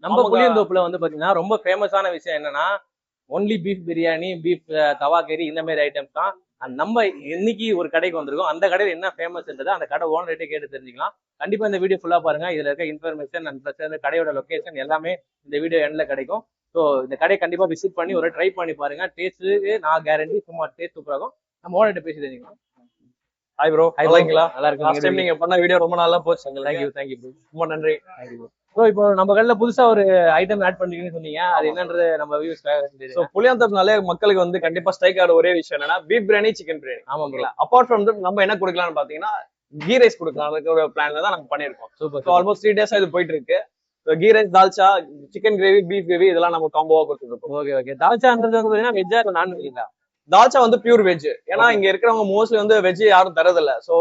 நம்ம புளியந்தோப்புல வந்து பாத்தீங்கன்னா ரொம்ப ஃபேமஸான விஷயம் என்னன்னா ஒன்லி பீஃப் பிரியாணி, பீஃப் தவா கறி இந்த மாதிரி ஐட்டம்ஸ் தான். நம்ம இன்னைக்கு ஒரு கடைக்கு வந்திருக்கோம். அந்த கடையில் என்ன ஃபேமஸ்ன்றது அந்த கடை ஓனர்கிட்ட கேட்டு தெரிஞ்சுக்கலாம். கண்டிப்பா இந்த வீடியோ ஃபுல்லா பாருங்க. இதுல இருக்க இன்ஃபர்மேஷன் அண்ட் பிளஸ் அந்த கடையோட லொகேஷன் எல்லாமே இந்த வீடியோ எண்ட்ல கிடைக்கும். ஸோ இந்த கடையை கண்டிப்பா விசிட் பண்ணி ஒரு ட்ரை பண்ணி பாருங்க. டேஸ்ட்டு நான் கேரண்டி, சும்மா டேஸ்ட் சூப்பரா இருக்கும். நம்ம ஓனர்கிட்ட பேசி தெரிஞ்சுக்கலாம். ஹாய் ப்ரோ, நல்லா இருக்கீங்களா? நல்லா இருக்கு. லாஸ்ட் டைம் நீங்க பண்ண வீடியோ ரொம்ப நல்லா போச்சு. Thank you bro. ரொம்ப நன்றி. ஸோ இப்போ நம்ம கடையில் புதுசா ஒரு ஐட்டம் ஆட் பண்ணிருக்கீங்கன்னு சொன்னீங்க. அது என்னன்றது நம்ம வியூஸ். ஸோ புளியாந்தோப்புனாலே மக்களுக்கு வந்து கண்டிப்பா ஸ்ட்ரைக் ஆகிற ஒரே விஷயம் என்னன்னா பீஃப் பிரியாணி, சிக்கன் பிரியாணி. ஆமா ப்ரோ. அப்பார்ட் ஃப்ரம் நம்ம என்ன கொடுக்கலாம்னு பாத்தீங்கன்னா கீ ரைஸ் கொடுக்கலாம். அதுக்கு ஒரு பிளான்ல தான் நாங்க பண்ணிருக்கோம். சூப்பர். ஸோ ஆல்மோஸ்ட் 3 days இது போயிட்டு இருக்கு. Ghee rice, dalcha, chicken gravy, beef gravy இதெல்லாம் நம்ம காம்போவா கொடுத்துருக்கோம். ஓகே. தால்ச்சான்றது வந்து பாத்தீங்கன்னா வெஜ்ஜா இல்லை நான் வெஜ்ஜா? தால்ச்சா வந்து பியூர் வெஜ். ஏன்னா இங்க இருக்கிறவங்க மோஸ்ட்லி வந்து வெஜ் யாரும் தரதில்ல. சோ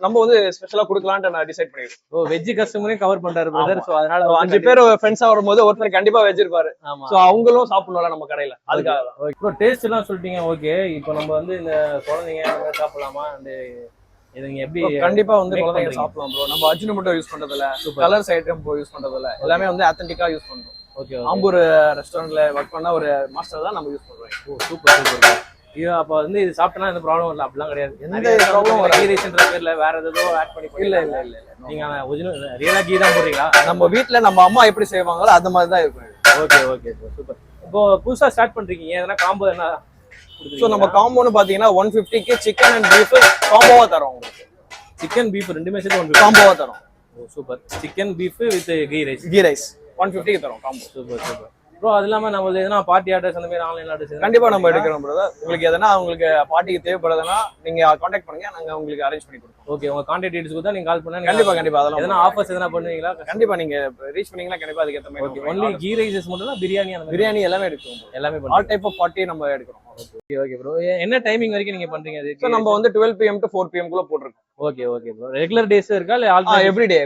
நம்ம வந்து ஸ்பெஷலா கொடுக்கலாம்னு நான் டிசைட் பண்ணிருக்கேன். ஓ, வெஜ் கஸ்டமரையும் கவர் பண்றாரு பிரதர். சோ அதனால 5 பேர் ஃப்ரெண்ட்ஸா வரும்போது ஒருத்தர் கண்டிப்பா வெஜ் இருப்பாரு. சோ அவங்களும் சாப்பிடணும்ல நம்ம கடையில. அதுக்காக தான். இப்போ டேஸ்ட் எல்லாம் சொல்லிட்டீங்க. ஓகே, இப்போ நம்ம வந்து இந்த குழந்தைங்க சாப்பிடலாமா? அந்த இதுங்க எப்படி? கண்டிப்பா வந்து குழந்தைங்க சாப்பிடலாம் ப்ரோ. நம்ம அஜினோமோட்டோ யூஸ் பண்றது இல்ல, கலர்ஸ் ஐட்டம் யூஸ் பண்றது இல்ல, எல்லாமே வந்து ஆத்தென்டிக்கா யூஸ் பண்றோம். ஓகே. ஆம்பூர் ரெஸ்டாரண்ட்ல ஒர்க் பண்ண ஒரு மாஸ்டர் தான் நம்ம யூஸ் பண்றோம். ஓ, சூப்பர். இது அப்ப வந்து இது சாப்பிட்டனா எந்த ப்ராப்ளம் இல்ல? அப்படிலாம் கிடையாது. எந்த ப்ராப்ளம் வராது. கீ ரைஸ்ன்ற பேர்ல வேற ஏதோ ஆட் பண்ணி? இல்ல. நீங்க ஒரிஜினல் ரியலா கீ தான் போடுறீங்களா? நம்ம வீட்ல நம்ம அம்மா எப்படி செய்வாங்களோ அந்த மாதிரி தான் இருக்கும். Okay super. இப்போ புதுசா ஸ்டார்ட் பண்றீங்க, எதனா காம்போ என்ன? சோ நம்ம காம்போன்னு பாத்தீங்கன்னா 150க்கு சிக்கன் அண்ட் பீஃப் காம்போவா தரோம் உங்களுக்கு. சிக்கன் பீஃப் ரெண்டுமே சேர்த்து 150 காம்போவா தரோம். Oh super. Chicken beef with ghee rice 150க்கு தரோம் காம்போ. சூப்பர். ப்ரோ, அது இல்லாம நம்ம எதனா பார்ட்டி ஆர்டர்ஸ் அந்த மாதிரி ஆன்லைன் ஆர்டர்ஸ் கண்டிப்பா நம்ம எடுக்கிறோம் பிரதர். உங்களுக்கு எதனா உங்களுக்கு பார்ட்டிக்கு தேவைப்படுதுன்னா நீங்க கான்டாக்ட் பண்ணுங்க, நாங்க உங்களுக்கு அரேஞ்ச் பண்ணி கொடுப்போம். ஓகே, உங்க கான்டாக்ட் டீடைல்ஸ் கொடுத்தா நீங்க கால் பண்ணுங்க. கண்டிப்பா அதெல்லாம் எதனா ஆஃபர்ஸ் எதனா பண்ணுவீங்களா? கண்டிப்பா நீங்க ரீச் பண்ணீங்கன்னா கண்டிப்பா அதுக்கு ஏத்த மாதிரி. ஓகே, ஒன்லி கீ ரைஸஸ் மட்டும் தான்? பிரியாணி அந்த பிரியாணி எல்லாமே எடுக்கிறோம். எல்லாமே ஆல் டைப் ஆஃப் பார்ட்டி நம்ம எடுக்கிறோம். Okay bro. என்ன டைமிங் வரைக்கும் நீங்க பண்றீங்க அது? சோ நம்ம வந்து 12 PM to 4 PM குள்ள போட்டுருக்கோம். Okay bro. ரெகுலர் டேஸ் இருக்கா இல்ல ஆல்டர்னேட்? எவ்ரிடே.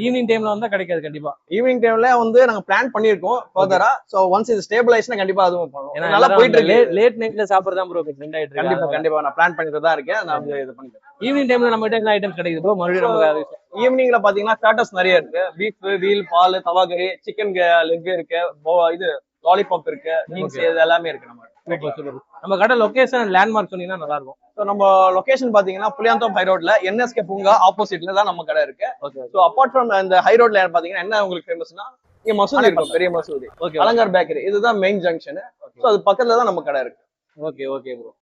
ஈவினிங் டைம்ல வந்தா கிடைக்காது கண்டிப்பா. ஈவினிங் டைம்ல வந்து நாங்க பிளான் பண்ணிருக்கோம் ஃபர்தரா. சோ ஒன்ஸ் இது ஸ்டேபிளைஸ்னா கண்டிப்பா அதுவும் பண்ணுவோம். ஏன்னா நல்லா போயிட்டு இருக்கு. லேட் நைட்ல சாப்பிடுறதா ப்ரோ ட்ரெண்ட் ஆயிட்டு இருக்கு. கண்டிப்பா நான் பிளான் பண்ணிட்டு தான் இருக்கேன். நான் இது பண்ணிட்டேன். ஈவினிங் டைம்ல நம்ம கிட்ட என்ன ஐட்டம்ஸ் கிடைக்குது ப்ரோ? மறுபடியும் நமக்கு ஈவினிங்ல பாத்தீங்கன்னா ஸ்டார்டர்ஸ் நிறைய இருக்கு. பீஃப், வீல், பால், தவா கறி, சிக்கன் லெக் இருக்கு, இது லாலிபாப் இருக்கு, மீன்ஸ் இது எல்லாமே இருக்கு நம்ம. சூப்பர். நம்ம கடை லொகேஷன் லேண்ட்மார்க் சொன்னீங்கன்னா நல்லா இருக்கும். ஸோ நம்ம லொகேஷன் பாத்தீங்கன்னா புளியாந்தோப் ஹை ரோட்ல NSK பூங்கா ஆப்போசிட்ல தான் நம்ம கடை இருக்கு. ஸோ அப்பார்ட் ஃப்ரம் இந்த ஹை ரோட்ல பாத்தீங்கன்னா என்ன உங்களுக்கு ஃபேமஸ்னா இங்க மசூதி இருக்கும், பெரிய மசூதி, அலங்கார் பேக்கரி. இதுதான் மெயின் ஜங்ஷன். ஸோ அது பக்கத்துல தான் நம்ம கடை இருக்கு. Okay bro.